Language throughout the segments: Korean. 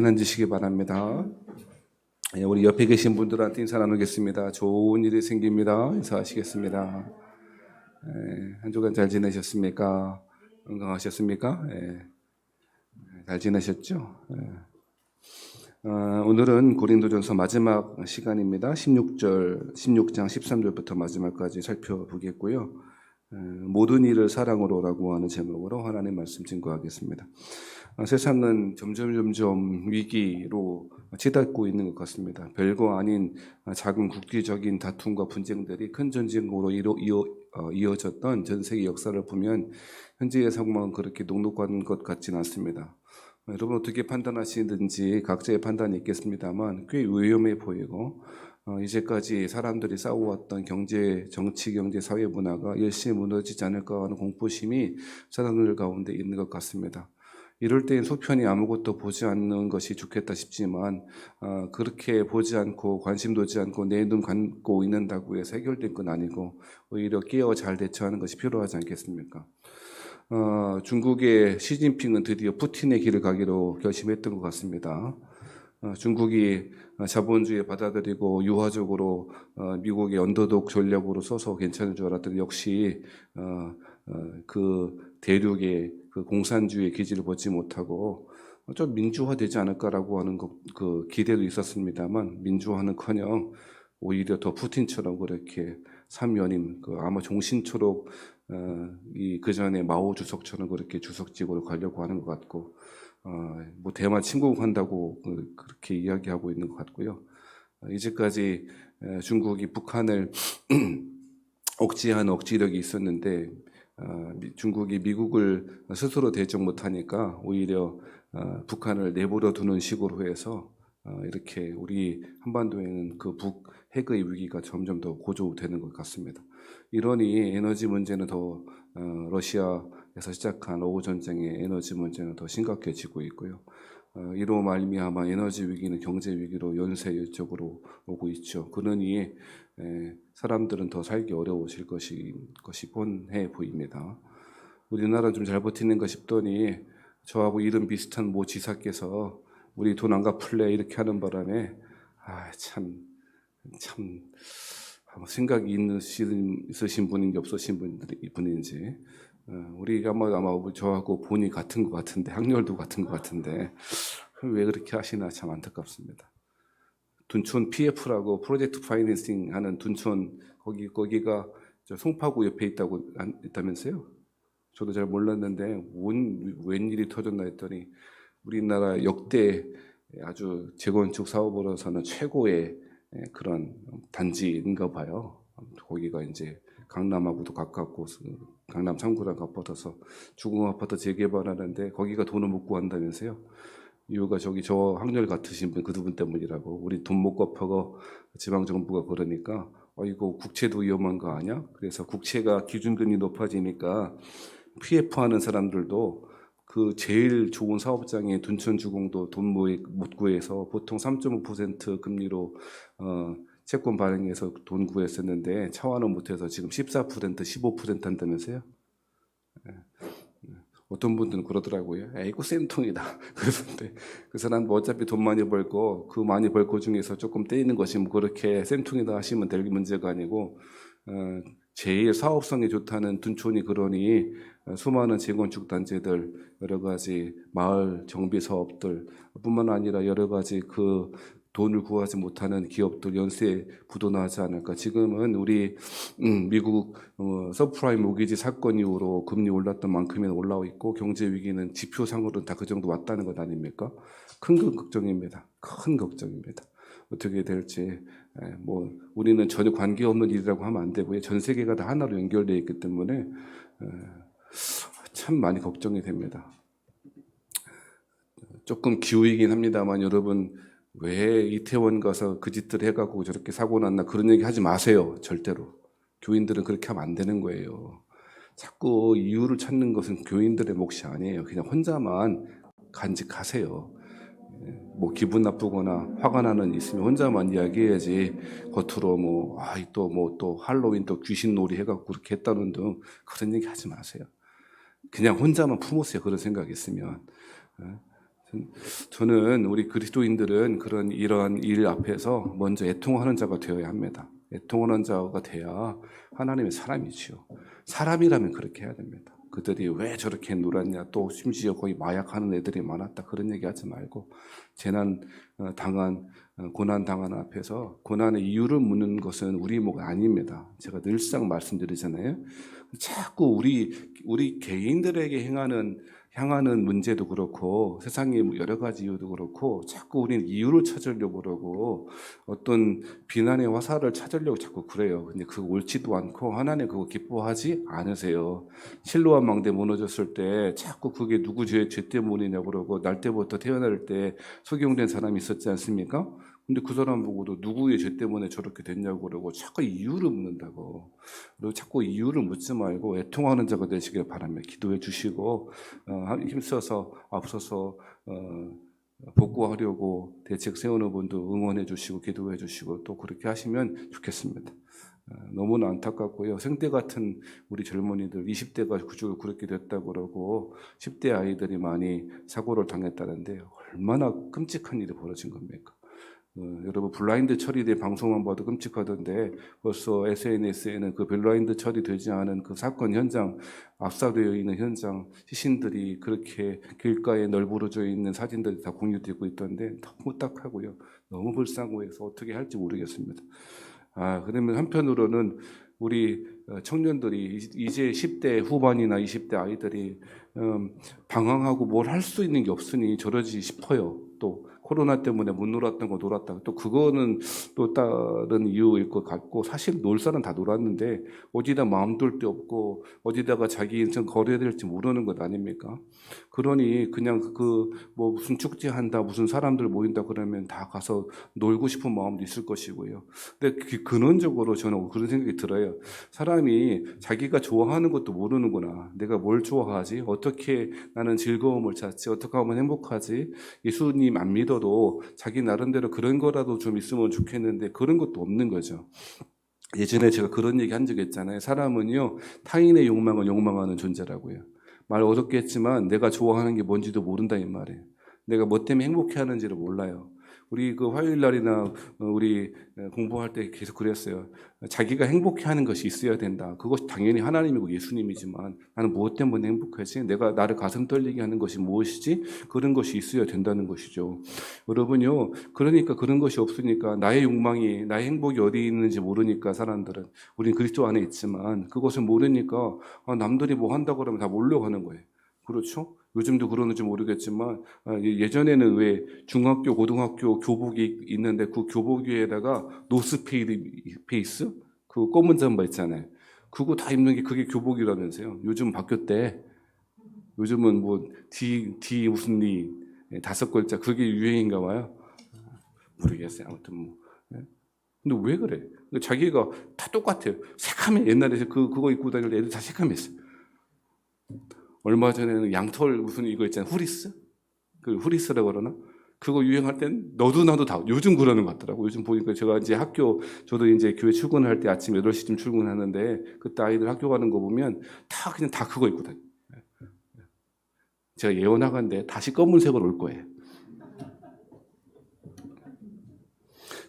자리는 앉으시기 바랍니다. 우리 옆에 계신 분들한테 인사 나누겠습니다. 좋은 일이 생깁니다. 인사하시겠습니다. 한 주간 잘 지내셨습니까? 건강하셨습니까? 잘 지내셨죠? 오늘은 고린도전서 마지막 시간입니다. 16장 13절부터 마지막까지 살펴보겠고요. 모든 일을 사랑으로라고 하는 제목으로 하나님 말씀 증거하겠습니다. 세상은 점점 위기로 치닫고 있는 것 같습니다. 별거 아닌 작은 국기적인 다툼과 분쟁들이 큰 전쟁으로 이어졌던 전 세계 역사를 보면 현재의 상황은 그렇게 녹록한 것 같지는 않습니다. 여러분 어떻게 판단하시는지 각자의 판단이 있겠습니다만 꽤 위험해 보이고 이제까지 사람들이 싸워왔던 정치, 경제, 사회 문화가 열심히 무너지지 않을까 하는 공포심이 사람들 가운데 있는 것 같습니다. 이럴 땐 속편이 아무것도 보지 않는 것이 좋겠다 싶지만 그렇게 보지 않고 관심 두지 않고 내 눈 감고 있는다고 해서 해결된 건 아니고 오히려 깨어 잘 대처하는 것이 필요하지 않겠습니까? 중국의 시진핑은 드디어 푸틴의 길을 가기로 결심했던 것 같습니다. 중국이 자본주의 받아들이고 유화적으로 미국의 언더독 전략으로 써서 괜찮을 줄 알았더니 역시 그 대륙의 그 공산주의 기지를 벗지 못하고 좀 민주화되지 않을까라고 하는 그 기대도 있었습니다만 민주화는커녕 오히려 더 푸틴처럼 그렇게 삼연임 아마 종신초록 그 전에 마오 주석처럼 그렇게 주석직으로 가려고 하는 것 같고 뭐 대만 침공한다고 그렇게 이야기하고 있는 것 같고요. 이제까지 중국이 북한을 억제한 억지력이 있었는데 중국이 미국을 스스로 대적 못하니까 오히려 북한을 내버려 두는 식으로 해서 이렇게 우리 한반도에는 그 북 핵의 위기가 점점 더 고조되는 것 같습니다. 이러니 에너지 문제는 더 러시아에서 시작한俄우 전쟁의 에너지 문제는 더 심각해지고 있고요. 이로 말미암아 에너지 위기는 경제 위기로 연쇄적으로 오고 있죠. 그러니 사람들은 더 살기 어려워질 것이 뻔해 보입니다. 우리나라 좀 잘 버티는가 싶더니 저하고 이름 비슷한 모 지사께서 우리 돈 안 갚을래 이렇게 하는 바람에 참 생각이 있으신 분인지 없으신 분인지 우리가 아마 저하고 본이 같은 것 같은데 학렬도 같은 것 같은데 왜 그렇게 하시나 참 안타깝습니다. 둔촌 PF라고 프로젝트 파이낸싱 하는 둔촌 거기가 송파구 옆에 있다면서요? 저도 잘 몰랐는데 웬일이 터졌나 했더니 우리나라 역대 아주 재건축 사업으로서는 최고의 그런 단지인가 봐요. 거기가 이제 강남하고도 가깝고 강남 3구랑 가까워서 주공 아파트 재개발하는데 거기가 돈을 못 구한다면서요. 이유가 저 학렬 같으신 분 그 두 분 때문이라고. 우리 돈 못 갚아가 지방정부가 그러니까 이거 국채도 위험한 거 아니야? 그래서 국채가 기준금리 높아지니까 PF 하는 사람들도 그 제일 좋은 사업장의 둔촌주공도 돈 못 구해서 보통 3.5% 금리로 채권 발행해서 돈 구했었는데 차환을 못해서 지금 14%, 15% 한다면서요? 어떤 분들은 그러더라고요. 이거 쌤통이다. 그런데 그 사람 어차피 돈 많이 벌고 그 많이 벌 거 중에서 조금 떼이는 것이 뭐 그렇게 쌤통이다 하시면 될 문제가 아니고 제일 사업성이 좋다는 둔촌이 그러니 수많은 재건축 단지들 여러 가지 마을 정비 사업들 뿐만 아니라 여러 가지 그 돈을 구하지 못하는 기업들 연쇄 부도나지 않을까. 지금은 우리 미국 서프라임 모기지 사건 이후로 금리 올랐던 만큼이나 올라오고 있고 경제 위기는 지표상으로는 다 그 정도 왔다는 것 아닙니까? 큰 걱정입니다. 큰 걱정입니다. 어떻게 될지 뭐 우리는 전혀 관계없는 일이라고 하면 안 되고요. 전 세계가 다 하나로 연결되어 있기 때문에 참 많이 걱정이 됩니다. 조금 기우이긴 합니다만 여러분 왜 이태원 가서 그 짓들 해갖고 저렇게 사고 났나 그런 얘기 하지 마세요. 절대로. 교인들은 그렇게 하면 안 되는 거예요. 자꾸 이유를 찾는 것은 교인들의 몫이 아니에요. 그냥 혼자만 간직하세요. 뭐 기분 나쁘거나 화가 나는 일 있으면 혼자만 이야기해야지 겉으로 또 할로윈 또 귀신 놀이 해갖고 그렇게 했다는 등 그런 얘기 하지 마세요. 그냥 혼자만 품으세요. 그런 생각이 있으면. 저는 우리 그리스도인들은 이러한 일 앞에서 먼저 애통하는 자가 되어야 합니다. 애통하는 자가 돼야 하나님의 사람이지요. 사람이라면 그렇게 해야 됩니다. 그들이 왜 저렇게 놀았냐, 또 심지어 거의 마약하는 애들이 많았다, 그런 얘기 하지 말고, 고난 당한 앞에서 고난의 이유를 묻는 것은 우리 목 아닙니다. 제가 늘상 말씀드리잖아요. 자꾸 우리 개인들에게 향하는 문제도 그렇고, 세상의 여러 가지 이유도 그렇고, 자꾸 우리는 이유를 찾으려고 그러고, 어떤 비난의 화살을 찾으려고 자꾸 그래요. 근데 그거 옳지도 않고, 하나님 그거 기뻐하지 않으세요. 실로암 망대 무너졌을 때, 자꾸 그게 누구 죄 때문이냐고 그러고, 날 때부터 태어날 때 소경된 사람이 있었지 않습니까? 근데 그 사람 보고도 누구의 죄 때문에 저렇게 됐냐고 그러고, 자꾸 이유를 묻는다고. 그리고 자꾸 이유를 묻지 말고 애통하는 자가 되시길 바랍니다. 기도해 주시고 힘써서 앞서서 복구하려고 대책 세우는 분도 응원해 주시고 기도해 주시고 또 그렇게 하시면 좋겠습니다. 너무나 안타깝고요. 생때 같은 우리 젊은이들 20대가 그렇게 됐다고 그러고 10대 아이들이 많이 사고를 당했다는데 얼마나 끔찍한 일이 벌어진 겁니까? 여러분 블라인드 처리된 방송만 봐도 끔찍하던데 벌써 SNS에는 그 블라인드 처리되지 않은 그 사건 현장, 압사되어 있는 현장 시신들이 그렇게 길가에 널브러져 있는 사진들이 다 공유되고 있던데 너무 딱하고요. 너무 불쌍하고 해서 어떻게 할지 모르겠습니다. 그러면 한편으로는 우리 청년들이 이제 10대 후반이나 20대 아이들이 방황하고 뭘 할 수 있는 게 없으니 저러지 싶어요. 또 코로나 때문에 못 놀았던 거 놀았다. 또 그거는 또 다른 이유일 것 같고 사실 놀 사람 다 놀았는데 어디다 마음 둘 데 없고 어디다가 자기 인생 걸어야 될지 모르는 것 아닙니까? 그러니 그냥 뭐 무슨 축제한다, 무슨 사람들 모인다 그러면 다 가서 놀고 싶은 마음도 있을 것이고요. 근데 근원적으로 저는 그런 생각이 들어요. 사람이 자기가 좋아하는 것도 모르는구나. 내가 뭘 좋아하지? 어떻게 나는 즐거움을 찾지? 어떻게 하면 행복하지? 예수님 안 믿어도 자기 나름대로 그런 거라도 좀 있으면 좋겠는데 그런 것도 없는 거죠. 예전에 제가 그런 얘기 한 적이 있잖아요. 사람은요, 타인의 욕망을 욕망하는 존재라고요. 말 어렵게 했지만 내가 좋아하는 게 뭔지도 모른다 이 말이에요. 내가 뭐 때문에 행복해 하는지를 몰라요. 우리 그 화요일 날이나 우리 공부할 때 계속 그랬어요. 자기가 행복해 하는 것이 있어야 된다. 그것이 당연히 하나님이고 예수님이지만 나는 무엇 때문에 행복하지? 내가 나를 가슴 떨리게 하는 것이 무엇이지? 그런 것이 있어야 된다는 것이죠. 여러분요. 그러니까 그런 것이 없으니까 나의 욕망이, 나의 행복이 어디 있는지 모르니까 사람들은 우리는 그리스도 안에 있지만 그것을 모르니까 남들이 뭐 한다고 그러면 다 몰려가는 거예요. 그렇죠? 요즘도 그러는지 모르겠지만 예전에는 왜 중학교, 고등학교 교복이 있는데 그 교복 위에다가 노스페이스 그 검은 잠바 있잖아요. 그거 다 입는 게 그게 교복이라면서요. 요즘 바뀌었대. 요즘은 뭐 D 무슨 리 5글자 그게 유행인가 봐요. 모르겠어요. 아무튼 뭐. 근데 왜 그래? 자기가 다 똑같아요. 새카매 옛날에 그거 입고 다닐 때 애들 다 새카맸어요. 얼마 전에는 양털 무슨 이거 있잖아요. 후리스? 그 후리스라고 그러나? 그거 유행할 땐 너도 나도 다 요즘 그러는 것 같더라고. 요즘 보니까 제가 이제 저도 이제 교회 출근할 때 아침 8시쯤 출근하는데 그때 아이들 학교 가는 거 보면 그냥 다 그거 입고 다녀요. 제가 예언하건대 다시 검은색으로 올 거예요.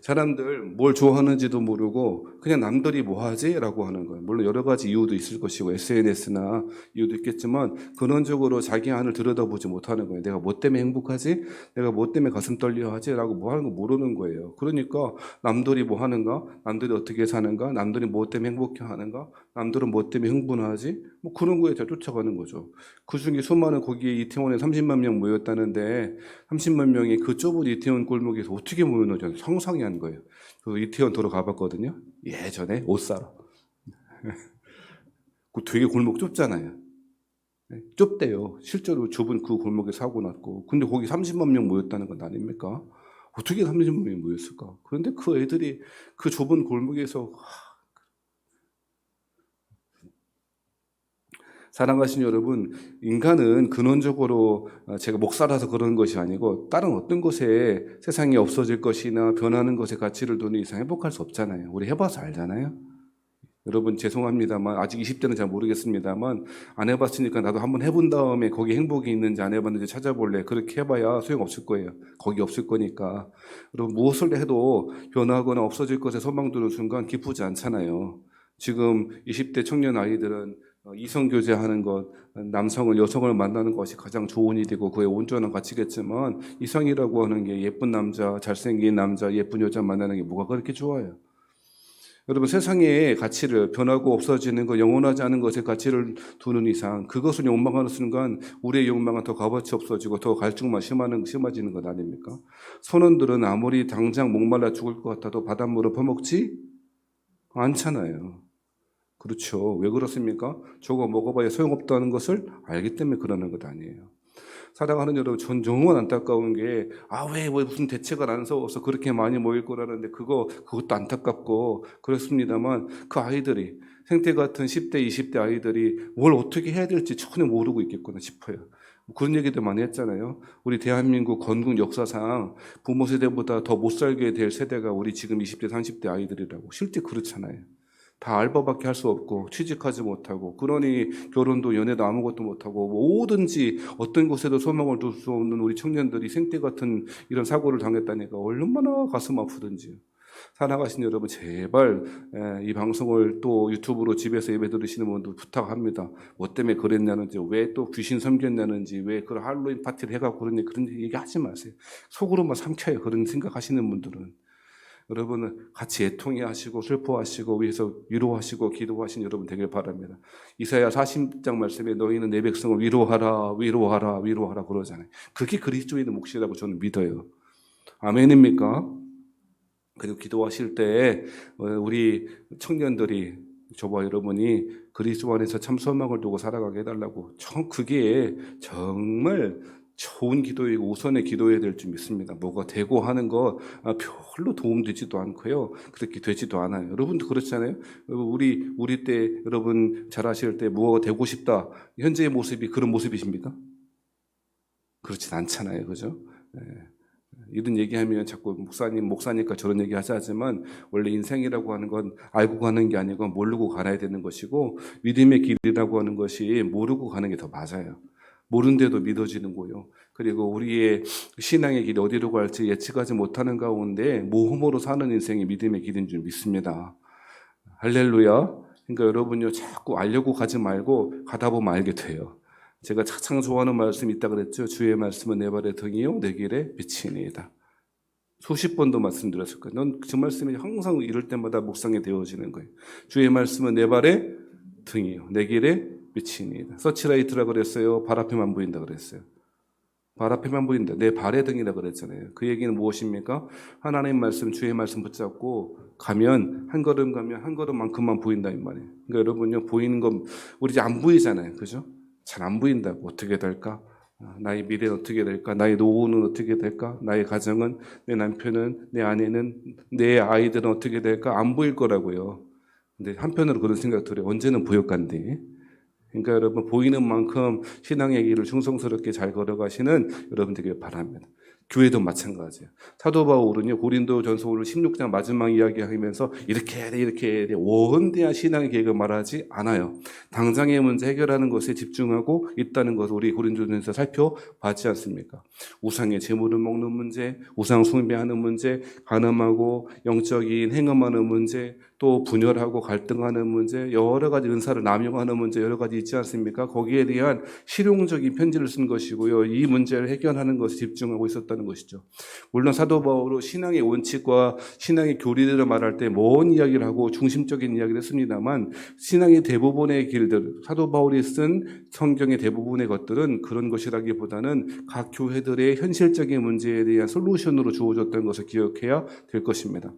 사람들 뭘 좋아하는지도 모르고 그냥 남들이 뭐 하지? 라고 하는 거예요. 물론 여러 가지 이유도 있을 것이고 SNS나 이유도 있겠지만 근원적으로 자기 안을 들여다보지 못하는 거예요. 내가 뭐 때문에 행복하지? 내가 뭐 때문에 가슴 떨려 하지? 라고 뭐 하는 거 모르는 거예요. 그러니까 남들이 뭐 하는가? 남들이 어떻게 사는가? 남들이 뭐 때문에 행복해 하는가? 남들은 뭐 때문에 흥분하지? 뭐 그런 거에 다 쫓아가는 거죠. 그중에 수많은 거기에 이태원에 30만 명 모였다는데 30만 명이 그 좁은 이태원 골목에서 어떻게 모였는지 상상이 안 거예요. 그 이태원 도로 가봤거든요. 예전에 옷 사러. 그 되게 골목 좁잖아요. 좁대요. 실제로 좁은 그 골목에 사고 났고. 근데 거기 30만 명 모였다는 건 아닙니까? 어떻게 30만 명이 모였을까? 그런데 그 애들이 그 좁은 골목에서 사랑하신 여러분, 인간은 근원적으로 제가 목사라서 그런 것이 아니고 다른 어떤 것에 세상이 없어질 것이나 변하는 것에 가치를 두는 이상 행복할 수 없잖아요. 우리 해봐서 알잖아요. 여러분 죄송합니다만 아직 20대는 잘 모르겠습니다만 안 해봤으니까 나도 한번 해본 다음에 거기 행복이 있는지 안 해봤는지 찾아볼래. 그렇게 해봐야 소용없을 거예요. 거기 없을 거니까. 여러분 무엇을 해도 변하거나 없어질 것에 소망 두는 순간 기쁘지 않잖아요. 지금 20대 청년 아이들은 이성교제하는 것, 남성을 여성을 만나는 것이 가장 좋은 일이고 그에 온전한 가치겠지만 이성이라고 하는 게 예쁜 남자, 잘생긴 남자, 예쁜 여자 만나는 게 뭐가 그렇게 좋아요. 여러분 세상의 가치를 변하고 없어지는 것, 영원하지 않은 것에 가치를 두는 이상 그것을 욕망하는 순간 우리의 욕망은 더 값어치 없어지고 더 갈증만 심해지는 것 아닙니까? 선원들은 아무리 당장 목말라 죽을 것 같아도 바닷물을 퍼먹지 않잖아요. 그렇죠. 왜 그렇습니까? 저거 먹어봐야 소용없다는 것을 알기 때문에 그러는 것 아니에요. 사랑하는 여러분, 전 정말 안타까운 게, 왜 무슨 대책을 안 세워서 그렇게 많이 모일 거라는데, 그것도 안타깝고, 그렇습니다만, 그 아이들이, 생태 같은 10대, 20대 아이들이 뭘 어떻게 해야 될지 전혀 모르고 있겠구나 싶어요. 그런 얘기도 많이 했잖아요. 우리 대한민국 건국 역사상 부모 세대보다 더 못 살게 될 세대가 우리 지금 20대, 30대 아이들이라고. 실제 그렇잖아요. 다 알바밖에 할 수 없고 취직하지 못하고 그러니 결혼도 연애도 아무것도 못하고 뭐든지 어떤 곳에도 소망을 둘 수 없는 우리 청년들이 생태 같은 이런 사고를 당했다니까 얼마나 가슴 아프든지요. 사랑하신 여러분 제발 이 방송을 또 유튜브로 집에서 예배 들으시는 분들 부탁합니다. 뭐 때문에 그랬냐는지 왜 또 귀신 섬겼냐는지 왜 그런 할로윈 파티를 해가고 그런 얘기 하지 마세요. 속으로만 삼켜요. 그런 생각하시는 분들은. 여러분은 같이 애통해 하시고 슬퍼하시고 위해서 위로하시고 기도하신 여러분 되길 바랍니다. 이사야 40장 말씀에 너희는 내 백성을 위로하라 위로하라 위로하라 그러잖아요. 그게 그리스도인의 몫이라고 저는 믿어요. 아멘입니까? 그리고 기도하실 때 우리 청년들이 저와 여러분이 그리스도 안에서 참 소망을 두고 살아가게 해달라고 그게 정말 좋은 기도이고 우선의 기도해야 될 줄 믿습니다. 뭐가 되고 하는 거 별로 도움되지도 않고요. 그렇게 되지도 않아요. 여러분도 그렇잖아요. 우리 때 여러분 잘하실 때 뭐가 되고 싶다. 현재의 모습이 그런 모습이십니까? 그렇진 않잖아요. 그죠? 네. 이런 얘기하면 자꾸 목사니까 저런 얘기 하자지만 원래 인생이라고 하는 건 알고 가는 게 아니고 모르고 가야 되는 것이고 믿음의 길이라고 하는 것이 모르고 가는 게 더 맞아요. 모른데도 믿어지는 거요. 그리고 우리의 신앙의 길이 어디로 갈지 예측하지 못하는 가운데 모험으로 사는 인생이 믿음의 길인 줄 믿습니다. 할렐루야. 그러니까 여러분요 자꾸 알려고 가지 말고 가다 보면 알게 돼요. 제가 가장 좋아하는 말씀이 있다 그랬죠. 주의 말씀은 내 발의 등이요 내 길의 빛이니이다. 수십 번도 말씀드렸을 거예요. 넌 그 말씀이 항상 이럴 때마다 묵상이 되어지는 거예요. 주의 말씀은 내 발의 등이요 내 길의 빛이니이다. 서치라이트라 그랬어요. 발 앞에만 보인다 그랬어요. 발 앞에만 보인다. 내 발의 등이라 그랬잖아요. 그 얘기는 무엇입니까? 하나님 말씀, 주의 말씀 붙잡고 가면 한 걸음만큼만 보인다 이 말이에요. 그러니까 여러분요 보이는 건 우리 이제 안 보이잖아요. 그죠? 잘 안 보인다고. 어떻게 될까? 나의 미래는 어떻게 될까? 나의 노후는 어떻게 될까? 나의 가정은, 내 남편은, 내 아내는, 내 아이들은 어떻게 될까? 안 보일 거라고요. 근데 한편으로 그런 생각 들어요. 언제는 보였간디. 그러니까 여러분 보이는 만큼 신앙의 길을 충성스럽게 잘 걸어가시는 여러분 되길 바랍니다. 교회도 마찬가지예요. 사도 바울은요 고린도전서 16장 마지막 이야기하면서 이렇게 해야 돼 이렇게 해야 돼 원대한 신앙의 계획을 말하지 않아요. 당장의 문제 해결하는 것에 집중하고 있다는 것을 우리 고린도전서 살펴봤지 않습니까? 우상의 제물을 먹는 문제, 우상 숭배하는 문제, 간음하고 영적인 행음하는 문제, 또 분열하고 갈등하는 문제, 여러 가지 은사를 남용하는 문제 여러 가지 있지 않습니까? 거기에 대한 실용적인 편지를 쓴 것이고요. 이 문제를 해결하는 것에 집중하고 있었다는 것이죠. 물론 사도 바울은 신앙의 원칙과 신앙의 교리들을 말할 때 먼 이야기를 하고 중심적인 이야기를 했습니다만 신앙의 대부분의 길들, 사도 바울이 쓴 성경의 대부분의 것들은 그런 것이라기보다는 각 교회들의 현실적인 문제에 대한 솔루션으로 주어졌던 것을 기억해야 될 것입니다.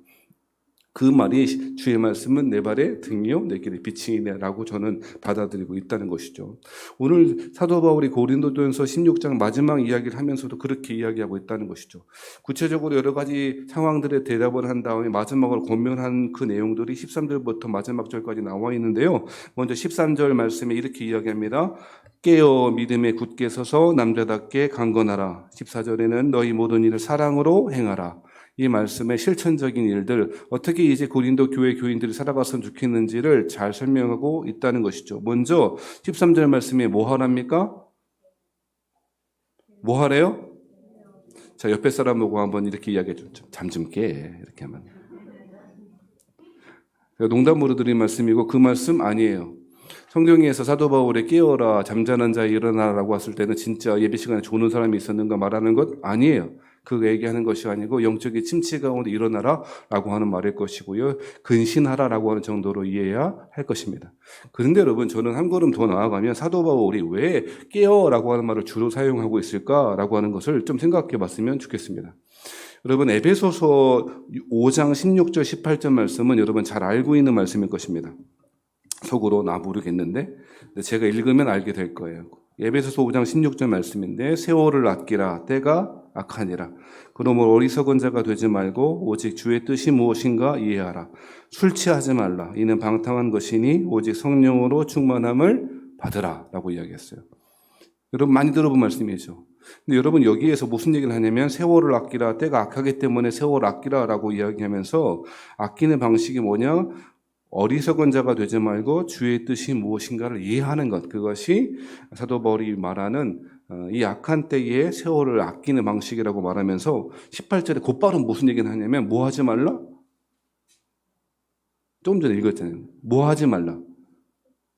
그 말이 주의 말씀은 내 발의 등이요 내 길의 빛이니라고 저는 받아들이고 있다는 것이죠. 오늘 사도 바울이 고린도전서 16장 마지막 이야기를 하면서도 그렇게 이야기하고 있다는 것이죠. 구체적으로 여러 가지 상황들에 대답을 한 다음에 마지막으로 권면한 그 내용들이 13절부터 마지막 절까지 나와 있는데요. 먼저 13절 말씀에 이렇게 이야기합니다. 깨어 믿음에 굳게 서서 남자답게 강건하라. 14절에는 너희 모든 일을 사랑으로 행하라. 이 말씀의 실천적인 일들, 어떻게 이제 고린도 교회 교인들이 살아갔으면 좋겠는지를 잘 설명하고 있다는 것이죠. 먼저 13절 말씀에 뭐 하랍니까? 뭐 하래요? 자, 옆에 사람 보고 한번 이렇게 이야기해 줘. 잠 좀 깨. 이렇게 하면. 농담으로 드린 말씀이고 그 말씀 아니에요. 성경에서 사도 바울의 깨어라 잠자는 자에 일어나라고 했을 때는 진짜 예배 시간에 조는 사람이 있었는가 말하는 것 아니에요. 그 얘기하는 것이 아니고 영적인 침체 가운데 일어나라 라고 하는 말일 것이고요. 근신하라 라고 하는 정도로 이해해야 할 것입니다. 그런데 여러분, 저는 한 걸음 더 나아가면 사도 바울이 왜 깨어라고 하는 말을 주로 사용하고 있을까라고 하는 것을 좀 생각해 봤으면 좋겠습니다. 여러분, 에베소서 5장 16절 18절 말씀은 여러분 잘 알고 있는 말씀일 것입니다. 속으로 나 모르겠는데 제가 읽으면 알게 될 거예요. 에베소서 5장 16절 말씀인데 세월을 아끼라 때가 악하니라. 그러므로 어리석은 자가 되지 말고 오직 주의 뜻이 무엇인가 이해하라. 술 취하지 말라. 이는 방탕한 것이니 오직 성령으로 충만함을 받으라 라고 이야기했어요. 여러분 많이 들어본 말씀이죠. 근데 여러분 여기에서 무슨 얘기를 하냐면 세월을 아끼라, 때가 악하기 때문에 세월을 아끼라 라고 이야기하면서 아끼는 방식이 뭐냐? 어리석은 자가 되지 말고 주의 뜻이 무엇인가를 이해하는 것, 그것이 사도 바울이 말하는 이 악한 때에 세월을 아끼는 방식이라고 말하면서 18절에 곧바로 무슨 얘기를 하냐면 뭐 하지 말라? 조금 전에 읽었잖아요. 뭐 하지 말라?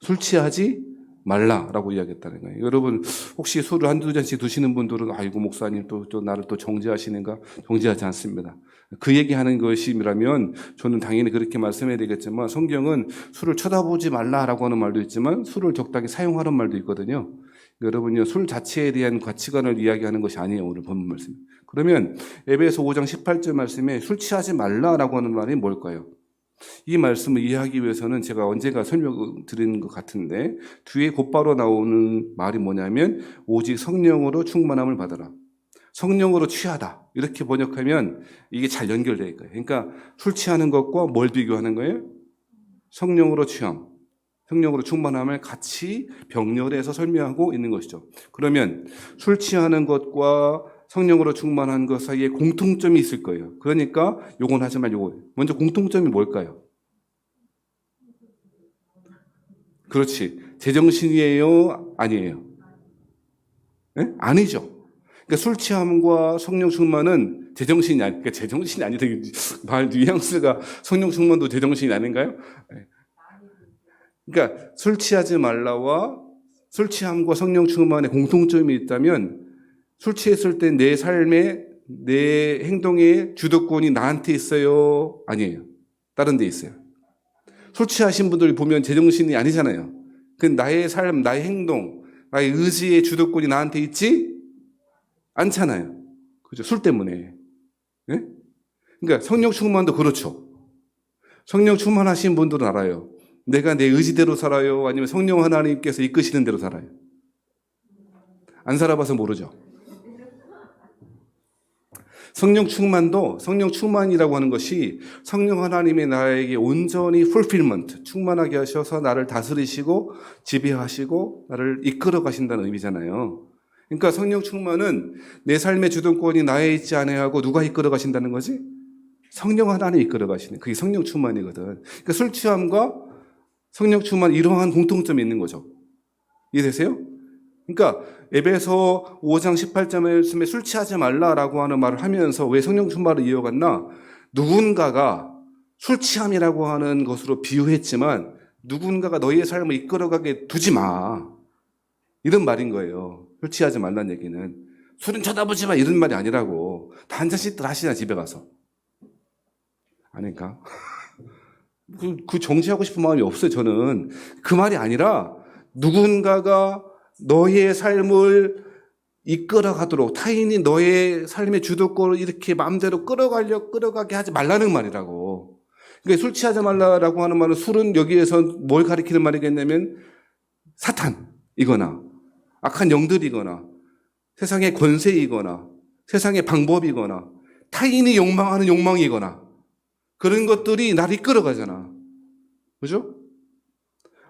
술 취하지 말라라고 이야기했다는 거예요. 여러분 혹시 술을 한두 잔씩 드시는 분들은 아이고 목사님 또 나를 또 정죄하시는가? 정죄하지 않습니다. 그 얘기하는 것이라면 저는 당연히 그렇게 말씀해야 되겠지만 성경은 술을 쳐다보지 말라라고 하는 말도 있지만 술을 적당히 사용하는 말도 있거든요. 여러분요, 술 자체에 대한 가치관을 이야기하는 것이 아니에요. 오늘 본문 말씀. 그러면 에베소 5장 18절 말씀에 술 취하지 말라라고 하는 말이 뭘까요? 이 말씀을 이해하기 위해서는 제가 언젠가 설명드린 것 같은데 뒤에 곧바로 나오는 말이 뭐냐면 오직 성령으로 충만함을 받아라. 성령으로 취하다. 이렇게 번역하면 이게 잘 연결될 거예요. 그러니까 술 취하는 것과 뭘 비교하는 거예요? 성령으로 취함. 성령으로 충만함을 같이 병렬해서 설명하고 있는 것이죠. 그러면 술 취하는 것과 성령으로 충만한 것 사이에 공통점이 있을 거예요. 그러니까 요건 하지만 요거. 먼저 공통점이 뭘까요? 그렇지. 제정신이에요? 아니에요? 네? 아니죠. 그러니까 술 취함과 성령 충만은 제정신이 아니, 그러니까 제정신이 아니다. 말 뉘앙스가 성령 충만도 제정신이 아닌가요? 네. 그러니까 술 취하지 말라와 술 취함과 성령 충만의 공통점이 있다면 술 취했을 때 내 삶에 내 행동의 주도권이 나한테 있어요? 아니에요. 다른 데 있어요. 술 취하신 분들 보면 제정신이 아니잖아요. 그 나의 삶, 나의 행동, 나의 의지의 주도권이 나한테 있지 않잖아요. 그죠? 술 때문에. 네? 그러니까 성령 충만도 그렇죠. 성령 충만하신 분들은 알아요. 내가 내 의지대로 살아요? 아니면 성령 하나님께서 이끄시는 대로 살아요? 안 살아봐서 모르죠. 성령 충만도 성령 충만이라고 하는 것이 성령 하나님의 나에게 온전히 fulfillment, 충만하게 하셔서 나를 다스리시고 지배하시고 나를 이끌어 가신다는 의미잖아요. 그러니까 성령 충만은 내 삶의 주도권이 나에 있지 않아하고 누가 이끌어 가신다는 거지? 성령 하나님이 이끌어 가시는, 그게 성령 충만이거든. 그러니까 술 취함과 성령 충만 이러한 공통점이 있는 거죠. 이해되세요? 그러니까 에베소 5장 18절 말씀에 술 취하지 말라라고 하는 말을 하면서 왜 성령 충만을 이어갔나? 누군가가 술 취함이라고 하는 것으로 비유했지만 누군가가 너희의 삶을 이끌어가게 두지 마. 이런 말인 거예요. 술 취하지 말라는 얘기는. 술은 쳐다보지 마 이런 말이 아니라고. 다 한 잔씩들 하시나 집에 가서. 아닌가? 그 정지하고 싶은 마음이 없어요. 저는 그 말이 아니라 누군가가 너의 삶을 이끌어가도록 타인이 너의 삶의 주도권을 이렇게 마음대로 끌어가게 하지 말라는 말이라고. 그러니까 술 취하지 말라라고 하는 말은 술은 여기에서 뭘 가리키는 말이겠냐면 사탄이거나 악한 영들이거나 세상의 권세이거나 세상의 방법이거나 타인이 욕망하는 욕망이거나 그런 것들이 나를 이끌어가잖아. 그죠?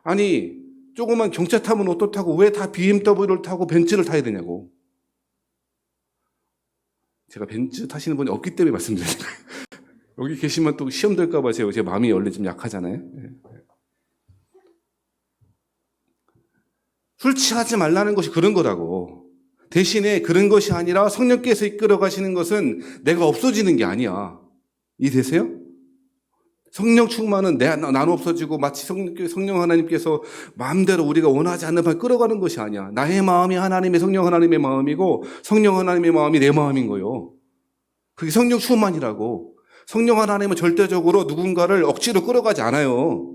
아니 조그만 경차 타면 오토 타고 왜 다 BMW를 타고 벤츠를 타야 되냐고. 제가 벤츠 타시는 분이 없기 때문에 말씀드리는 거예요. 여기 계시면 또 시험 될까봐 제 마음이 원래 좀 약하잖아요. 술 취하지 말라는 것이 그런 거라고. 대신에 그런 것이 아니라 성령께서 이끌어 가시는 것은 내가 없어지는 게 아니야. 이해되세요? 성령 충만은 나는 없어지고 마치 성령 하나님께서 마음대로 우리가 원하지 않는 바 끌어가는 것이 아니야. 나의 마음이 하나님의 성령 하나님의 마음이고 성령 하나님의 마음이 내 마음인 거예요. 그게 성령 충만이라고. 성령 하나님은 절대적으로 누군가를 억지로 끌어가지 않아요.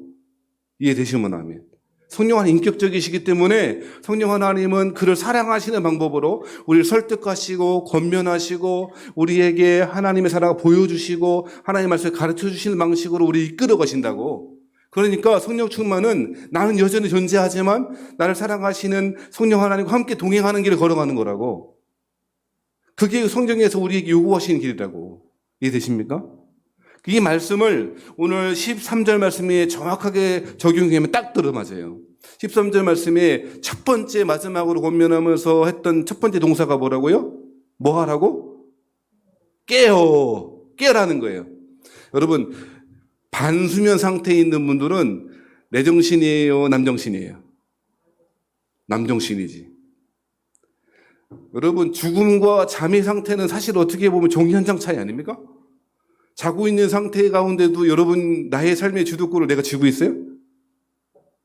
이해되시면 아멘. 성령 하나님 인격적이시기 때문에 성령 하나님은 그를 사랑하시는 방법으로 우리를 설득하시고 권면하시고 우리에게 하나님의 사랑을 보여주시고 하나님의 말씀을 가르쳐 주시는 방식으로 우리를 이끌어 가신다고. 그러니까 성령 충만은 나는 여전히 존재하지만 나를 사랑하시는 성령 하나님과 함께 동행하는 길을 걸어가는 거라고. 그게 성경에서 우리에게 요구하시는 길이라고. 이해되십니까? 이 말씀을 오늘 13절 말씀에 정확하게 적용하면 딱 들어맞아요. 13절 말씀에 첫 번째 마지막으로 권면하면서 했던 첫 번째 동사가 뭐라고요? 뭐 하라고? 깨라는 거예요. 여러분, 반수면 상태에 있는 분들은 내정신이에요, 남정신이에요? 남정신이지. 여러분, 죽음과 잠의 상태는 사실 어떻게 보면 종이한장 차이 아닙니까? 자고 있는 상태 가운데도 여러분 나의 삶의 주도권을 내가 쥐고 있어요?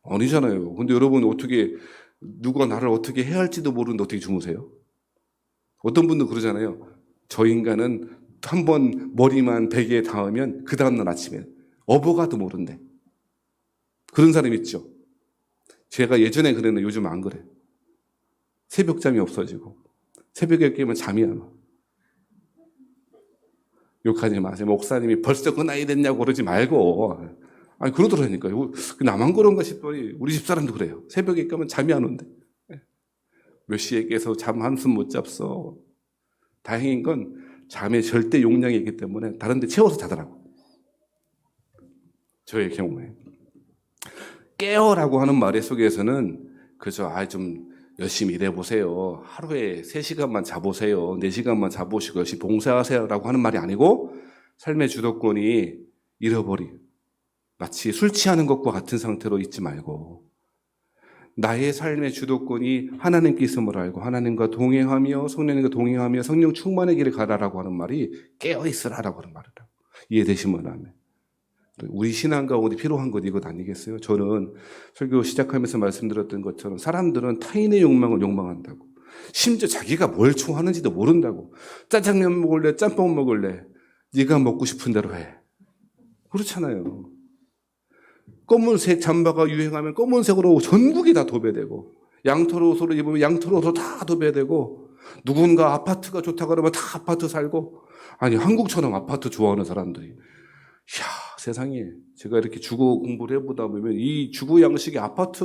아니잖아요. 근데 여러분 어떻게 누가 나를 어떻게 해야 할지도 모르는데 어떻게 주무세요? 어떤 분도 그러잖아요. 저 인간은 한번 머리만 베개에 닿으면 그 다음날 아침에 어버가도 모른대. 그런 사람 있죠. 제가 예전에 그랬는데 요즘 안 그래. 새벽잠이 없어지고 새벽에 깨면 잠이 안 와. 욕하지 마세요. 목사님이 벌써 그 나이 됐냐고 그러지 말고. 아니, 그러더라니까요. 나만 그런가 싶더니 우리 집사람도 그래요. 새벽에 깨면 잠이 안 온대. 몇 시에 깨서 잠 한숨 못 잡서. 다행인 건 잠의 절대 용량이 있기 때문에 다른 데 채워서 자더라고. 저의 경우에. 깨어라고 하는 말 속에서는 그저 좀 열심히 일해보세요. 하루에 3시간만 자보세요. 4시간만 자보시고 열심히 봉사하세요라고 하는 말이 아니고 삶의 주도권이 잃어버린 마치 술 취하는 것과 같은 상태로 있지 말고 나의 삶의 주도권이 하나님께 있음을 알고 하나님과 동행하며 성령님과 동행하며 성령 충만의 길을 가라라고 하는 말이 깨어있으라라고 하는 말이라고. 이해되시면 아멘. 우리 신앙 가운데 필요한 것 이것 아니겠어요? 저는 설교 시작하면서 말씀드렸던 것처럼 사람들은 타인의 욕망을 욕망한다고. 심지어 자기가 뭘 좋아하는지도 모른다고. 짜장면 먹을래? 짬뽕 먹을래? 네가 먹고 싶은 대로 해. 그렇잖아요. 검은색 잠바가 유행하면 검은색으로 전국이 다 도배되고 양털 옷으로 입으면 양털 옷으로 다 도배되고 누군가 아파트가 좋다 그러면 다 아파트 살고 아니 한국처럼 아파트 좋아하는 사람들이 이야 세상에 제가 이렇게 주거 공부를 해보다 보면 이 주거 양식의 아파트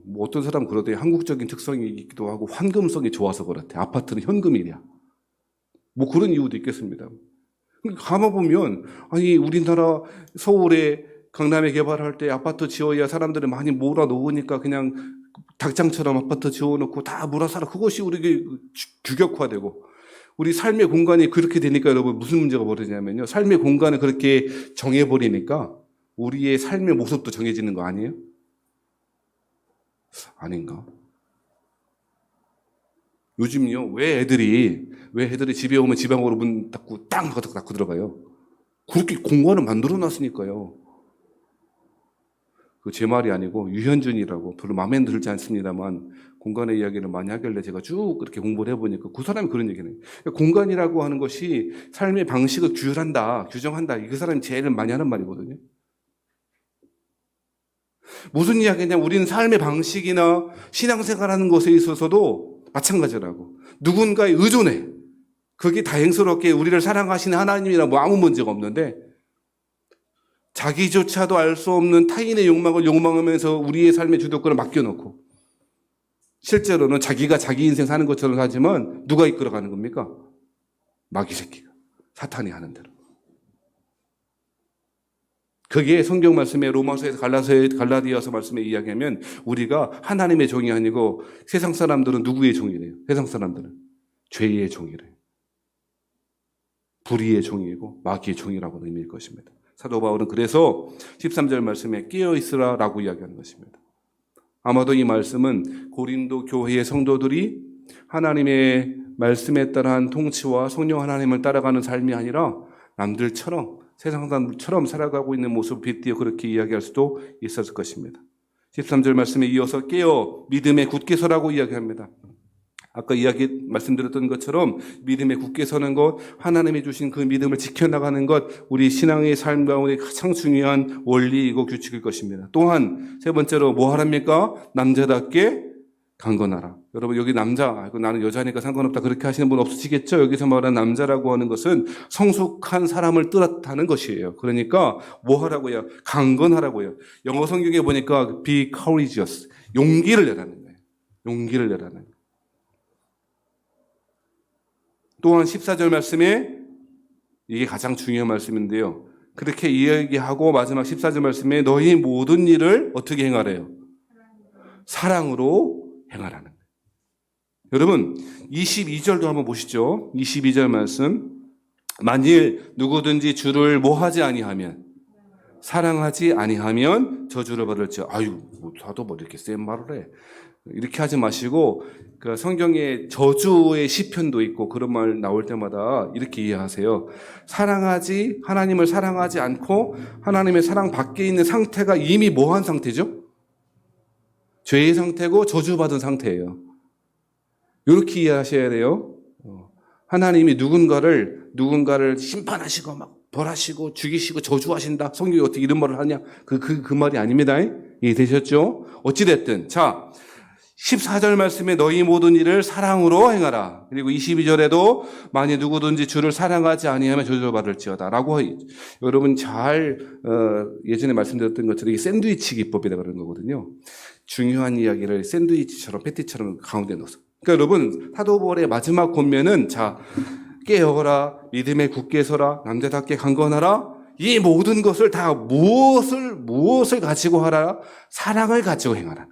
뭐 어떤 사람 그러대 한국적인 특성이기도 하고 환금성이 좋아서 그렇대. 아파트는 현금이냐. 뭐 그런 이유도 있겠습니다. 가만 보면 아니 우리나라 서울에 강남에 개발할 때 아파트 지어야 사람들이 많이 몰아놓으니까 그냥 닭장처럼 아파트 지어놓고 다 몰아살아. 그것이 우리에게 규격화되고 우리 삶의 공간이 그렇게 되니까 여러분 무슨 문제가 벌어지냐면요. 삶의 공간을 그렇게 정해버리니까 우리의 삶의 모습도 정해지는 거 아니에요? 아닌가? 요즘요, 왜 애들이 집에 오면 지방으로 문 닫고 땅 닫고 들어가요? 그렇게 공간을 만들어 놨으니까요. 그 제 말이 아니고 유현준이라고 별로 마음에 들지 않습니다만 공간의 이야기를 많이 하길래 제가 쭉 그렇게 공부를 해보니까 그 사람이 그런 얘기를 해요. 공간이라고 하는 것이 삶의 방식을 규정한다. 그 사람이 제일 많이 하는 말이거든요. 무슨 이야기냐? 우리는 삶의 방식이나 신앙생활하는 것에 있어서도 마찬가지라고. 누군가에 의존해. 그게 다행스럽게 우리를 사랑하시는 하나님이라 뭐 아무 문제가 없는데 자기조차도 알 수 없는 타인의 욕망을 욕망하면서 우리의 삶의 주도권을 맡겨놓고 실제로는 자기가 자기 인생 사는 것처럼 하지만 누가 이끌어가는 겁니까? 마귀 새끼가. 사탄이 하는 대로. 그게 성경 말씀에 로마서에서 갈라디아서 말씀에 이야기하면 우리가 하나님의 종이 아니고 세상 사람들은 누구의 종이래요? 세상 사람들은 죄의 종이래. 불의의 종이고 마귀의 종이라고 의미일 것입니다. 사도 바울은 그래서 13절 말씀에 깨어있으라 라고 이야기하는 것입니다. 아마도 이 말씀은 고린도 교회의 성도들이 하나님의 말씀에 따른 통치와 성령 하나님을 따라가는 삶이 아니라 남들처럼 세상 사람들처럼 살아가고 있는 모습을 빗대어 그렇게 이야기할 수도 있었을 것입니다. 13절 말씀에 이어서 깨어 믿음에 굳게 서라고 이야기합니다. 아까 말씀드렸던 것처럼 믿음에 굳게 서는 것, 하나님이 주신 그 믿음을 지켜나가는 것, 우리 신앙의 삶 가운데 가장 중요한 원리이고 규칙일 것입니다. 또한 세 번째로 뭐 하랍니까? 남자답게 강건하라. 여러분 여기 남자, 나는 여자니까 상관없다 그렇게 하시는 분 없으시겠죠? 여기서 말하는 남자라고 하는 것은 성숙한 사람을 뜻하는 것이에요. 그러니까 뭐 하라고요? 강건하라고요. 영어 성경에 보니까 be courageous, 용기를 내라는 거예요. 용기를 내라는 거예요. 또한 14절 말씀에 이게 가장 중요한 말씀인데요. 그렇게 이야기하고 마지막 14절 말씀에 너희 모든 일을 어떻게 행하래요? 사랑으로 행하라는 거예요. 여러분 22절도 한번 보시죠. 22절 말씀. 만일 누구든지 주를 뭐하지 아니하면, 사랑하지 아니하면 저주를 받을지. 아유, 나도 뭐 이렇게 센 말을 해. 이렇게 하지 마시고, 그 성경에 저주의 시편도 있고 그런 말 나올 때마다 이렇게 이해하세요. 하나님을 사랑하지 않고 하나님의 사랑 밖에 있는 상태가 이미 뭐한 상태죠? 죄의 상태고 저주받은 상태예요. 이렇게 이해하셔야 돼요. 하나님이 누군가를 심판하시고 막 벌하시고 죽이시고 저주하신다. 성경이 어떻게 이런 말을 하냐? 그 말이 아닙니다. 이해되셨죠? 어찌됐든. 자, 14절 말씀에 너희 모든 일을 사랑으로 행하라. 그리고 22절에도 만일 누구든지 주를 사랑하지 아니하면 저주를 받을지어다. 라고 여러분 예전에 말씀드렸던 것처럼 이게 샌드위치 기법이라 그런 거거든요. 중요한 이야기를 샌드위치처럼 패티처럼 가운데 넣어서. 그러니까 여러분 사도 바울의 마지막 권면은 깨어라, 믿음에 굳게 서라, 남자답게 강건하라. 이 모든 것을 다 무엇을 가지고 하라? 사랑을 가지고 행하라.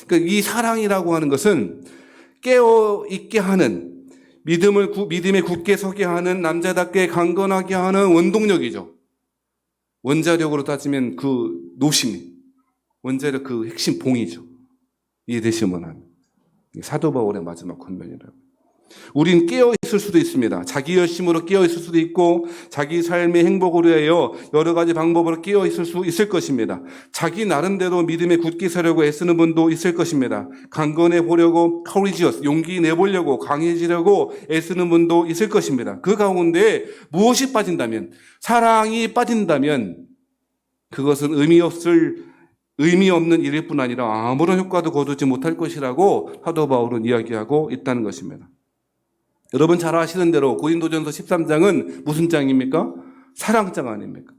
그러니까 이 사랑이라고 하는 것은 깨어 있게 하는, 믿음에 굳게 서게 하는, 남자답게 강건하게 하는 원동력이죠. 원자력으로 따지면 그 노심이, 원자력 그 핵심 봉이죠. 이해되시면 합니다. 사도 바울의 마지막 권면이라고. 우린 깨어있을 수도 있습니다. 자기 열심으로 깨어있을 수도 있고 자기 삶의 행복으로 하여 여러 가지 방법으로 깨어있을 수 있을 것입니다. 자기 나름대로 믿음에 굳게 서려고 애쓰는 분도 있을 것입니다. 강건해 보려고 courageous, 용기 내보려고 강해지려고 애쓰는 분도 있을 것입니다. 그 가운데 무엇이 빠진다면, 사랑이 빠진다면 그것은 의미 없는 일일 뿐 아니라 아무런 효과도 거두지 못할 것이라고 사도 바울은 이야기하고 있다는 것입니다. 여러분 잘 아시는 대로 고린도전서 13장은 무슨 장입니까? 사랑장 아닙니까?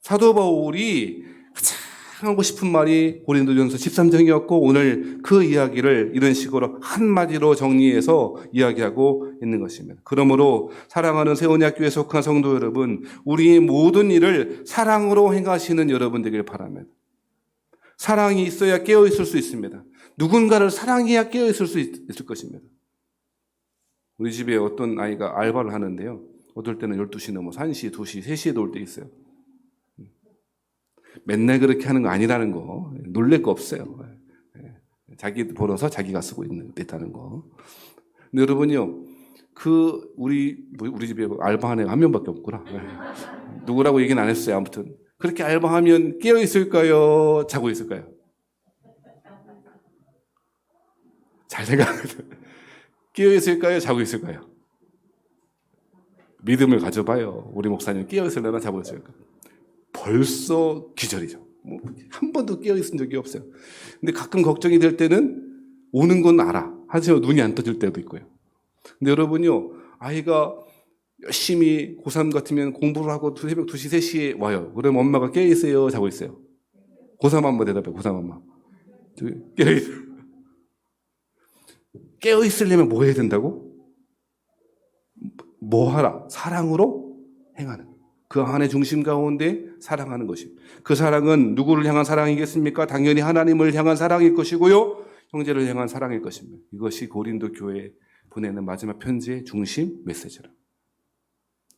사도 바울이 가장 하고 싶은 말이 고린도전서 13장이었고 오늘 그 이야기를 이런 식으로 한마디로 정리해서 이야기하고 있는 것입니다. 그러므로 사랑하는 세원야교에 속한 성도 여러분, 우리의 모든 일을 사랑으로 행하시는 여러분 되길 바랍니다. 사랑이 있어야 깨어있을 수 있습니다. 누군가를 사랑해야 깨어있을 수 있을 것입니다. 우리 집에 어떤 아이가 알바를 하는데요. 어떨 때는 12시 넘어서 1시, 2시, 3시에도 올 때 있어요. 맨날 그렇게 하는 거 아니라는 거, 놀랄 거 없어요. 자기 벌어서 자기가 쓰고 있다는 거. 근데 여러분요, 우리 집에 알바하는 애가 한 명밖에 없구나. 누구라고 얘기는 안 했어요. 아무튼. 그렇게 알바하면 깨어있을까요? 자고 있을까요? 잘 생각해보세요. 깨어있을까요? 자고 있을까요? 믿음을 가져봐요. 우리 목사님 깨어있을려나 자고 있을까? 벌써 기절이죠. 한 번도 깨어있은 적이 없어요. 근데 가끔 걱정이 될 때는 오는 건 알아. 하지만 눈이 안 떠질 때도 있고요. 근데 여러분요, 아이가 열심히 고3 같으면 공부를 하고 새벽 2시, 3시에 와요. 그럼 엄마가 깨어있어요? 자고 있어요? 고3 엄마 대답해, 고3 엄마. 깨어있어요. 깨어있으려면 뭐 해야 된다고? 뭐 하라? 사랑으로 행하는. 그 안의 중심 가운데 사랑하는 것이. 그 사랑은 누구를 향한 사랑이겠습니까? 당연히 하나님을 향한 사랑일 것이고요. 형제를 향한 사랑일 것입니다. 이것이 고린도 교회의 보내는 마지막 편지의 중심 메시지라.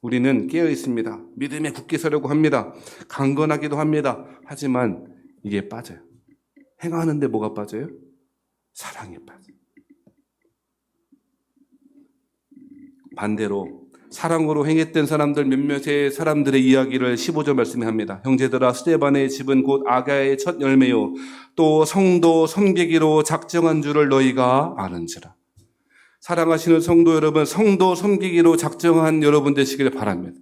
우리는 깨어 있습니다. 믿음에 굳게 서려고 합니다. 강건하기도 합니다. 하지만 이게 빠져요. 행하는데 뭐가 빠져요? 사랑이 빠져요. 반대로 사랑으로 행했던 사람들 몇몇의 사람들의 이야기를 15절 말씀에 합니다. 형제들아, 스데반의 집은 곧 아가야의 첫 열매요 또 성도 섬기기로 작정한 줄을 너희가 아는지라. 사랑하시는 성도 여러분, 성도 섬기기로 작정한 여러분 되시길 바랍니다.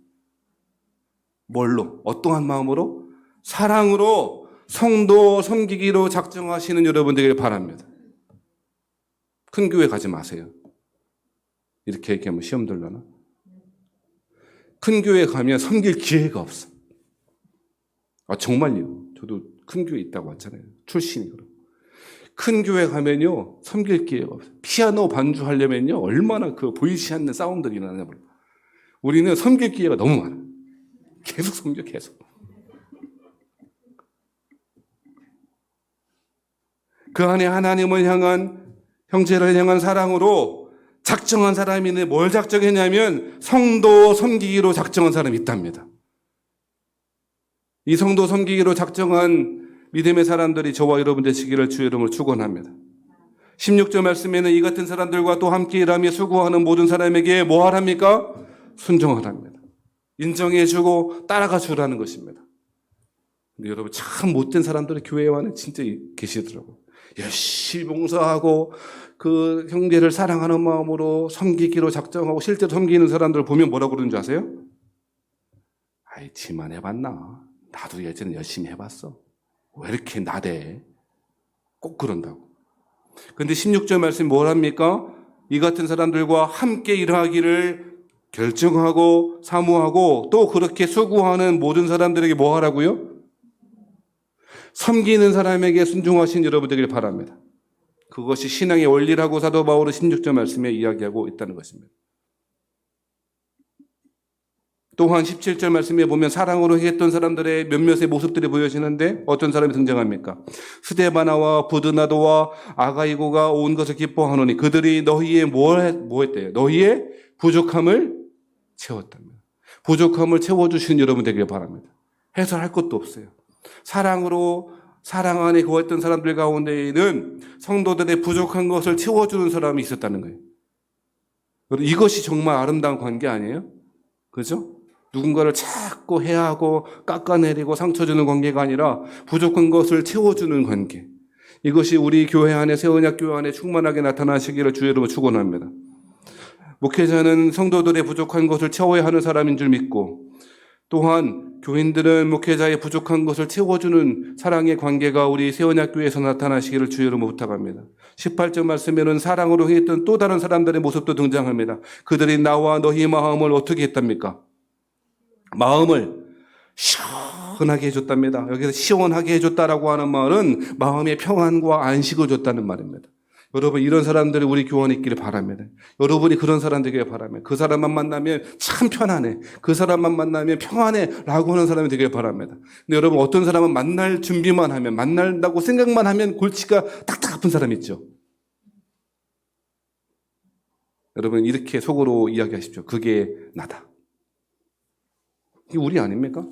뭘로? 어떠한 마음으로? 사랑으로 성도 섬기기로 작정하시는 여러분 되길 바랍니다. 큰 교회 가지 마세요. 이렇게 얘기하면 시험 들려나? 큰 교회 가면 섬길 기회가 없어. 정말요. 저도 큰 교회 있다고 왔잖아요. 출신이 그럼. 큰 교회 가면요, 섬길 기회가 없어요. 피아노 반주하려면요, 얼마나 보이지 않는 사운드가 일어나냐. 우리는 섬길 기회가 너무 많아요. 계속 섬겨, 계속. 그 안에 하나님을 향한, 형제를 향한 사랑으로 작정한 사람이 있는데 뭘 작정했냐면 성도 섬기기로 작정한 사람이 있답니다. 이 성도 섬기기로 작정한 믿음의 사람들이 저와 여러분 되시기를 주의 이름으로 축원합니다. 16절 말씀에는 이 같은 사람들과 또 함께 일하며 수고하는 모든 사람에게 뭐 하랍니까? 순종하랍니다. 인정해주고 따라가 주라는 것입니다. 근데 여러분 참 못된 사람들이 교회 안에 진짜 계시더라고요. 열심히 봉사하고 그 형제를 사랑하는 마음으로 섬기기로 작정하고 실제로 섬기는 사람들 보면 뭐라고 그러는 줄 아세요? 아이, 지만 해봤나? 나도 예전에 열심히 해봤어. 왜 이렇게 나대? 꼭 그런다고. 근데 16절 말씀이 뭐랍니까? 이 같은 사람들과 함께 일하기를 결정하고 사모하고 또 그렇게 수고하는 모든 사람들에게 뭐 하라고요? 섬기는 사람에게 순종하신 여러분 되길 바랍니다. 그것이 신앙의 원리라고 사도 바울은 16절 말씀에 이야기하고 있다는 것입니다. 또한 17절 말씀에 보면 사랑으로 행했던 사람들의 몇몇의 모습들이 보여지는데 어떤 사람이 등장합니까? 스데바나와 부드나도와 아가이고가 온 것을 기뻐하노니 그들이 너희의 뭐 했대요? 너희의 부족함을 채웠답니다. 부족함을 채워주시는 여러분 되길 바랍니다. 해설할 것도 없어요. 사랑으로 사랑 안에 거했던 사람들 가운데에는 성도들의 부족한 것을 채워주는 사람이 있었다는 거예요. 이것이 정말 아름다운 관계 아니에요? 그죠? 누군가를 자꾸 해하고 깎아내리고 상처 주는 관계가 아니라 부족한 것을 채워주는 관계. 이것이 우리 교회 안에 세원약 교회 안에 충만하게 나타나시기를 주의 이름으로 축원합니다. 목회자는 성도들의 부족한 것을 채워야 하는 사람인 줄 믿고 또한 교인들은 목회자의 부족한 것을 채워주는 사랑의 관계가 우리 세원약 교회에서 나타나시기를 주의 이름으로 부탁합니다. 18절 말씀에는 사랑으로 행했던 또 다른 사람들의 모습도 등장합니다. 그들이 나와 너희 마음을 어떻게 했답니까? 마음을 시원하게 해줬답니다. 여기서 시원하게 해줬다라고 하는 말은 마음의 평안과 안식을 줬다는 말입니다. 여러분 이런 사람들이 우리 교원에 있기를 바랍니다. 여러분이 그런 사람 되기를 바랍니다. 그 사람만 만나면 참 편안해. 그 사람만 만나면 평안해 라고 하는 사람이 되기를 바랍니다. 근데 여러분 어떤 사람은 만날 준비만 하면 만난다고 생각만 하면 골치가 딱딱 아픈 사람 있죠. 여러분 이렇게 속으로 이야기하십시오. 그게 나다. 이게 우리 아닙니까?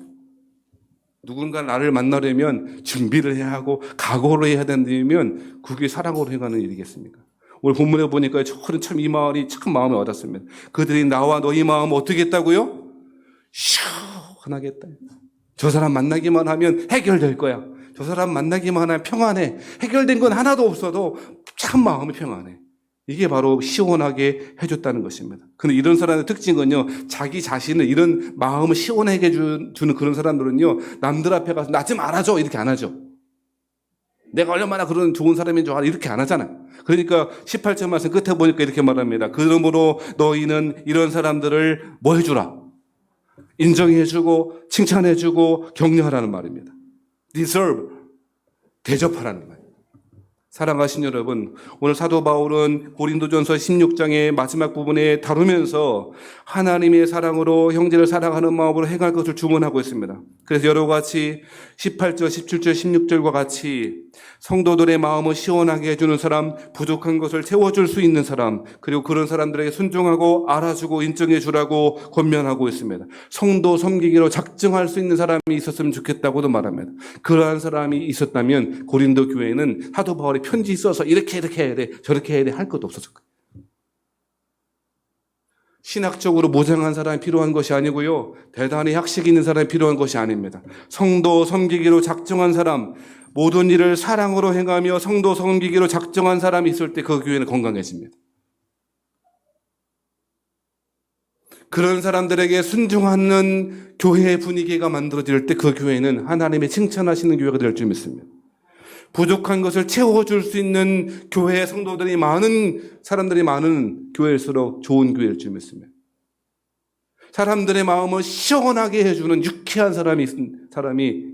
누군가 나를 만나려면 준비를 해야 하고 각오를 해야 된다면 그게 사랑으로 행하는 일이겠습니까? 오늘 본문에 보니까 저는 참 이 말이 참 마음에 와닿습니다. 그들이 나와 너희 마음 어떻게 했다고요? 시원하게 했다. 저 사람 만나기만 하면 해결될 거야. 저 사람 만나기만 하면 평안해. 해결된 건 하나도 없어도 참 마음이 평안해. 이게 바로 시원하게 해줬다는 것입니다. 근데 이런 사람의 특징은요, 자기 자신을 이런 마음을 시원하게 주는 그런 사람들은요, 남들 앞에 가서 나 좀 알아줘 이렇게 안 하죠. 내가 얼마나 그런 좋은 사람인 줄 알아 이렇게 안 하잖아. 그러니까 18절 말씀 끝에 보니까 이렇게 말합니다. 그러므로 너희는 이런 사람들을 뭐 해주라? 인정해주고 칭찬해주고 격려하라는 말입니다. deserve, 대접하라는 말입니다. 사랑하신 여러분, 오늘 사도 바울은 고린도전서 16장의 마지막 부분에 다루면서 하나님의 사랑으로 형제를 사랑하는 마음으로 행할 것을 주문하고 있습니다. 그래서 여러 가지 18절, 17절, 16절과 같이 성도들의 마음을 시원하게 해주는 사람, 부족한 것을 채워줄 수 있는 사람, 그리고 그런 사람들에게 순종하고 알아주고 인정해 주라고 권면하고 있습니다. 성도 섬기기로 작정할 수 있는 사람이 있었으면 좋겠다고도 말합니다. 그러한 사람이 있었다면 고린도 교회는 사도 바울이 편지 써서 이렇게 해야 돼, 저렇게 해야 돼 할 것도 없었을 거예요. 신학적으로 모장한 사람이 필요한 것이 아니고요. 대단히 학식 있는 사람이 필요한 것이 아닙니다. 성도 섬기기로 작정한 사람, 모든 일을 사랑으로 행하며 성도 섬기기로 작정한 사람이 있을 때 그 교회는 건강해집니다. 그런 사람들에게 순종하는 교회의 분위기가 만들어질 때 그 교회는 하나님의 칭찬하시는 교회가 될 줄 믿습니다. 부족한 것을 채워줄 수 있는 교회의 성도들이 많은, 사람들이 많은 교회일수록 좋은 교회일 줄 믿습니다. 사람들의 마음을 시원하게 해주는 유쾌한 사람이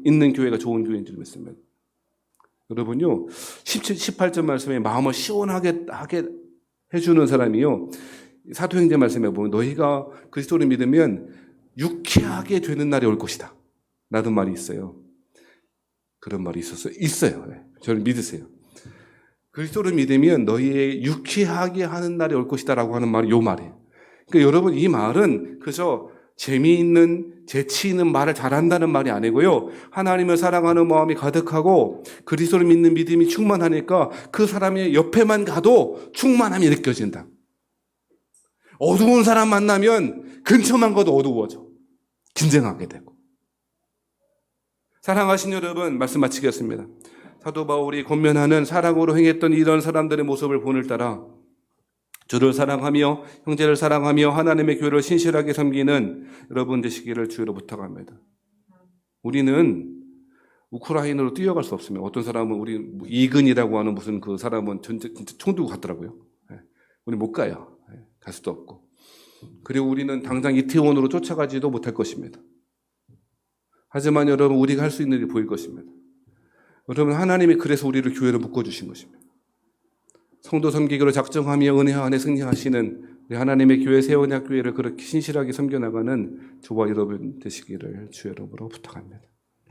있는 교회가 좋은 교회인 줄 믿습니다. 여러분요, 18절 말씀에 마음을 시원하게 하게 해주는 사람이요, 사도행전 말씀에 보면 너희가 그리스도를 믿으면 유쾌하게 되는 날이 올 것이다 라는 말이 있어요. 그런 말이 있어요. 저를 믿으세요. 그리스도를 믿으면 너희의 유쾌하게 하는 날이 올 것이다 라고 하는 말이 요 말이에요. 그러니까 여러분, 이 말은 그저 재미있는, 재치 있는 말을 잘한다는 말이 아니고요. 하나님을 사랑하는 마음이 가득하고 그리스도를 믿는 믿음이 충만하니까 그 사람의 옆에만 가도 충만함이 느껴진다. 어두운 사람 만나면 근처만 가도 어두워져. 긴장하게 되고. 사랑하신 여러분, 말씀 마치겠습니다. 사도 바울이 권면하는 사랑으로 행했던 이런 사람들의 모습을 본을 따라 주를 사랑하며 형제를 사랑하며 하나님의 교회를 신실하게 섬기는 여러분 되시기를 주로 부탁합니다. 우리는 우크라이나로 뛰어갈 수 없습니다. 어떤 사람은 우리 이근이라고 하는 무슨 그 사람은 총 들고 갔더라고요. 우리 못 가요. 갈 수도 없고. 그리고 우리는 당장 이태원으로 쫓아가지도 못할 것입니다. 하지만 여러분, 우리가 할 수 있는 일이 보일 것입니다. 여러분, 하나님이 그래서 우리를 교회로 묶어주신 것입니다. 성도 섬기기로 작정하며 은혜 안에 승리하시는 우리 하나님의 교회 세원약 교회를 그렇게 신실하게 섬겨나가는 저와 여러분 되시기를 주의 이름으로 부탁합니다.